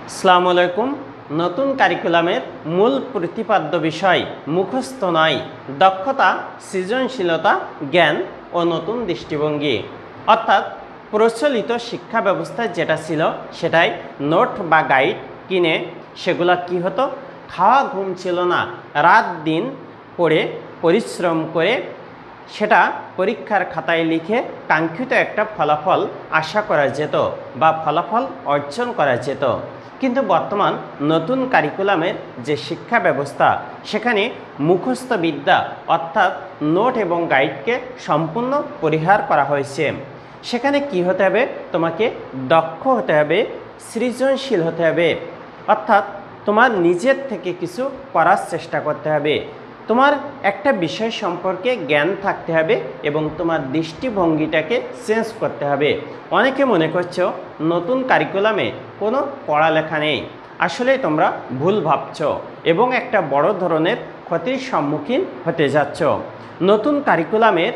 আসসালামু আলাইকুম। নতুন কারিকুলামের মূল প্রতিপাদ্য বিষয় মুখস্থ নয়, দক্ষতা, সৃজনশীলতা, জ্ঞান ও নতুন দৃষ্টিভঙ্গি। অর্থাৎ প্রচলিত শিক্ষা ব্যবস্থা যেটা ছিল সেটাই নোট বা গাইড কিনে সেগুলো কি হতো, খাওয়া ঘুম ছিল না, রাত দিন পড়ে পরিশ্রম করে সেটা পরীক্ষার খাতায় লিখে কাঙ্ক্ষিত একটা ফলাফল আশা করা যেত বা ফলাফল অর্জন করা যেত। কিন্তু বর্তমান নতুন কারিকুলামের যে শিক্ষা ব্যবস্থা সেখানে মুখস্থ বিদ্যা অর্থাৎ নোট এবং গাইডকে সম্পূর্ণ পরিহার করা হয়েছে। সেখানে কি হতে হবে, তোমাকে দক্ষ হতে হবে, সৃজনশীল হতে হবে, অর্থাৎ তোমার নিজের থেকে কিছু করার চেষ্টা করতে হবে, তোমার একটা বিষয় সম্পর্কে জ্ঞান থাকতে হবে এবং তোমার দৃষ্টিভঙ্গিটাকে চেঞ্জ করতে হবে। অনেকে মনে করছো নতুন কারিকুলামে কোনো পড়ালেখা নেই, আসলে তোমরা ভুল ভাবছো এবং একটা বড় ধরনের ক্ষতির সম্মুখীন হতে যাচ্ছ। নতুন কারিকুলামের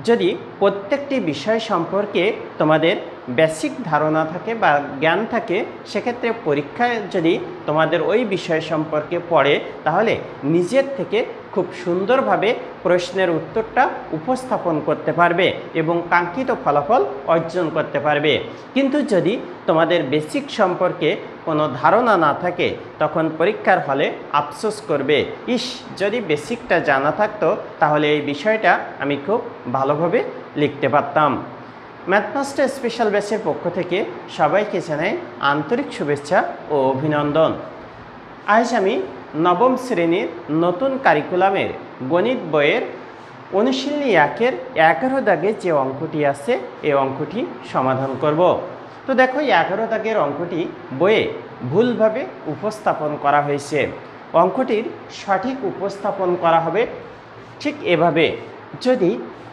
যদি প্রত্যেকটি বিষয় সম্পর্কে তোমাদের বেসিক ধারণা থাকে বা জ্ঞান থাকে, সেক্ষেত্রে পরীক্ষায় যদি তোমাদের ওই বিষয় সম্পর্কে পড়ে তাহলে নিজের থেকে খুব সুন্দরভাবে প্রশ্নের উত্তরটা উপস্থাপন করতে পারবে এবং কাঙ্ক্ষিত ফলাফল অর্জন করতে পারবে। কিন্তু যদি তোমাদের বেসিক সম্পর্কে কোনো ধারণা না থাকে তখন পরীক্ষার হলে আফসোস করবে, ইস যদি বেসিকটা জানা থাকতো তাহলে এই বিষয়টা আমি খুব ভালোভাবে লিখতে পারতাম। ম্যাথমাস্টার স্পেশাল ব্যাচের পক্ষ থেকে সবাইকে জানাই আন্তরিক শুভেচ্ছা ও অভিনন্দন। আজ আমি নবম শ্রেণীর নতুন কারিকুলামের গণিত বইয়ের অনুশীলনী 1-এর 11 দাগে যে অঙ্কটি আছে এই অঙ্কটি সমাধান করব। তো দেখো 11 দাগের অঙ্কটি বইয়ে ভুলভাবে উপস্থাপন করা হয়েছে। অঙ্কটির সঠিক উপস্থাপন করা হবে ঠিক এভাবে, যদি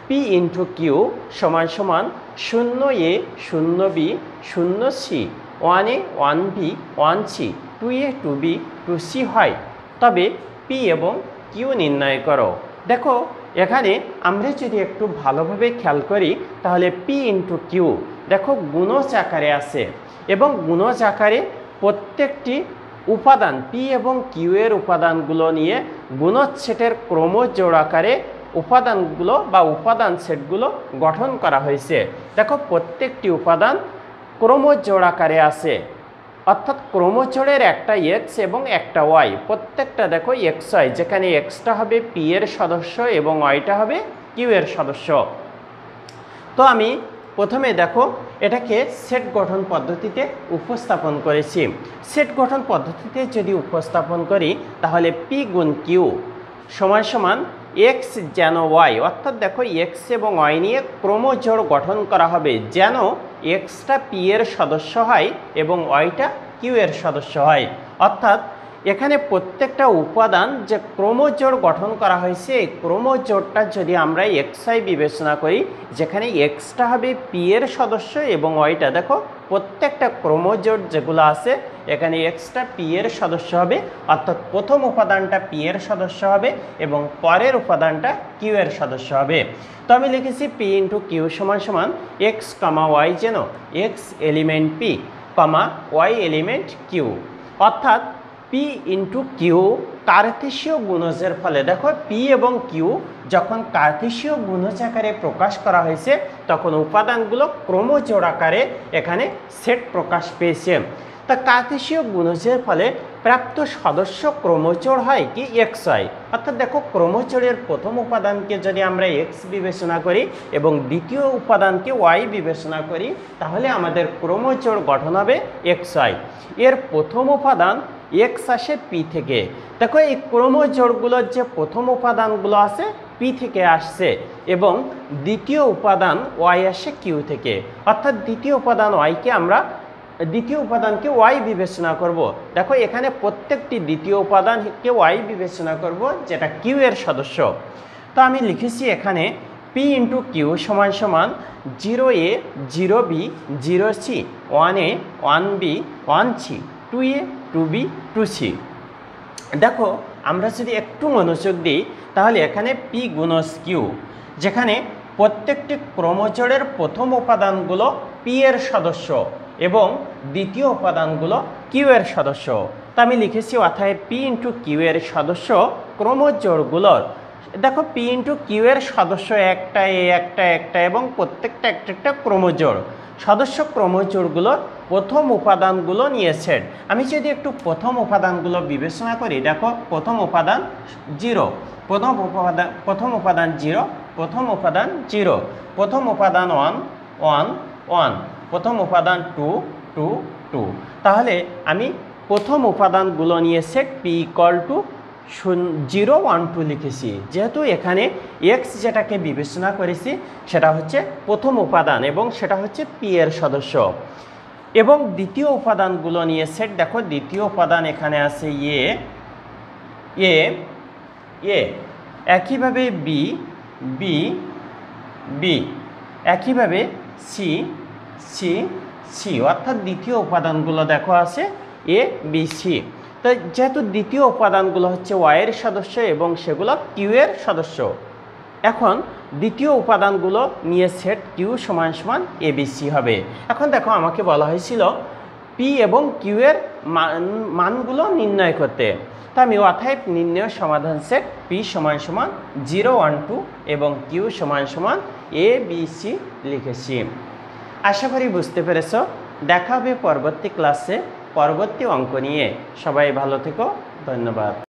P ইন্টু কিউ সমান সমান 0A 0B 0C 1A 1B 1C 2A 2B 2C হয় তবে P এবং Q নির্ণয় করো। দেখো এখানে আমরা যদি একটু ভালোভাবে খেয়াল করি তাহলে P ইন্টু কিউ দেখো গুণজ আকারে আছে এবং গুণজ আকারে প্রত্যেকটি উপাদান P এবং Q এর উপাদানগুলো নিয়ে গুণজ সেটের ক্রমজোড় আকারে উপাদানগুলো বা উপাদান সেটগুলো গঠন করা হয়েছে। দেখো প্রত্যেকটি উপাদান ক্রমজোড় আকারে আছে, অর্থাৎ ক্রমজোড়ের একটা এক্স এবং একটা ওয়াই, প্রত্যেকটা দেখো এক্স ওয়াই, যেখানে এক্সটা হবে পি এর সদস্য এবং ওয়াইটা হবে কিউ এর সদস্য। তো আমি প্রথমে দেখো এটাকে সেট গঠন পদ্ধতিতে উপস্থাপন করেছি। সেট গঠন পদ্ধতিতে যদি উপস্থাপন করি তাহলে পি গুণ কিউ সমান সমান এক্স যেন ওয়াই, অর্থাৎ দেখো এক্স এবং ওয়াই নিয়ে ক্রমজোড় গঠন করা হবে যেন এক্সটা পি এর সদস্য হয় এবং ওয়াইটা কিউ এর সদস্য হয়। অর্থাৎ এখানে প্রত্যেকটা উপাদান যে ক্রমজোড় গঠন করা হয়েছে এই ক্রমজোড়টা যদি আমরা এক্স ওয়াই বিবেচনা করি, যেখানে এক্সটা হবে পি এর সদস্য এবং ওয়াইটা দেখো প্রত্যেকটা ক্রমজোড় যেগুলো আছে এখানে এক্সটা পি এর সদস্য হবে, অর্থাৎ প্রথম উপাদানটা পি এর সদস্য হবে এবং পরের উপাদানটা কিউ এর সদস্য হবে। তো আমি লিখেছি পি ইন্টু কিউ সমান সমান এক্স কমা ওয়াই যেন এক্স এলিমেন্ট পি কমা ওয়াই এলিমেন্ট কিউ, অর্থাৎ পি ইন্টু কিউ কার্তেশীয় গুণজের ফলে দেখো পি এবং কিউ যখন কার্তেশীয় গুণজ আকারে প্রকাশ করা হয়েছে তখন উপাদানগুলো ক্রমজোড় আকারে এখানে সেট প্রকাশ পেয়েছে। তা কার্তেশীয় গুণজের ফলে প্রাপ্ত সদস্য ক্রমজোড় হয় কি এক্স ওয়াই, অর্থাৎ দেখো ক্রমজোড়ের প্রথম উপাদানকে যদি আমরা এক্স বিবেচনা করি এবং দ্বিতীয় উপাদানকে ওয়াই বিবেচনা করি তাহলে আমাদের ক্রমজোড় গঠন হবে এক্স ওয়াই। এর প্রথম উপাদান এক্স আসে পি থেকে, দেখো এই ক্রমজোড়গুলোর যে প্রথম উপাদানগুলো আছে পি থেকে আসছে এবং দ্বিতীয় উপাদান ওয়াই আসে কিউ থেকে, অর্থাৎ দ্বিতীয় উপাদানকে ওয়াই বিবেচনা করব। দেখো এখানে প্রত্যেকটি দ্বিতীয় উপাদানকে ওয়াই বিবেচনা করব যেটা কিউ এর সদস্য। তো আমি লিখেছি এখানে পি ইন্টু কিউ সমান সমান 0A 0B 0C 1A 1B 1C 2A 2B 2C। দেখো আমরা যদি একটু মনোযোগ দিই তাহলে এখানে পি গুণজ কিউ, যেখানে প্রত্যেকটি ক্রমজোড়ের প্রথম উপাদানগুলো পি এর সদস্য এবং দ্বিতীয় উপাদানগুলো কিউ এর সদস্য। তা আমি লিখেছি অর্থাৎ পি ইন্টু কিউ এর সদস্য ক্রমজোড়গুলোর, দেখো পি ইন্টু কিউ এর সদস্য একটা একটা এবং প্রত্যেকটা একটা একটা ক্রমজোড়। সদস্য ক্রমজোড়গুলোর প্রথম উপাদানগুলো নিয়ে সেট। আমি যদি একটু প্রথম উপাদানগুলো বিবেচনা করি, দেখো প্রথম উপাদান 0, প্রথম উপাদান 0, প্রথম উপাদান 0, প্রথম উপাদান 1 1 1, প্রথম উপাদান 2 2 2। তাহলে আমি প্রথম উপাদানগুলো নিয়ে সেট পি ইকুয়াল টু 0 1 2 লিখেছি, যেহেতু এখানে এক্স যেটাকে বিবেচনা করেছি সেটা হচ্ছে প্রথম উপাদান এবং সেটা হচ্ছে পি এর সদস্য। এবং দ্বিতীয় উপাদানগুলো নিয়ে সেট, দেখো দ্বিতীয় উপাদান এখানে আছে এ এ এ, একইভাবে বি বি বি, একইভাবে সি সি সি, অর্থাৎ দ্বিতীয় উপাদানগুলো দেখো আছে এ বি সি। তো যেহেতু দ্বিতীয় উপাদানগুলো হচ্ছে ওয়াই এর সদস্য এবং সেগুলো কিউ এর সদস্য, এখন দ্বিতীয় উপাদানগুলো নিয়ে সেট কিউ সমান সমান এবিসি হবে। এখন দেখো আমাকে বলা হয়েছিল পি এবং কিউ এর মানগুলো নির্ণয় করতে, তা আমি অতএব নির্ণয় সমাধান সেট পি সমান সমান 0 1 2 এবং কিউ সমান সমান এবিসি লিখেছি। আশা করি বুঝতে পেরেছ। দেখা হবে পরবর্তী ক্লাসে পরবর্তী অঙ্ক নিয়ে। সবাই ভালো থেকো, ধন্যবাদ।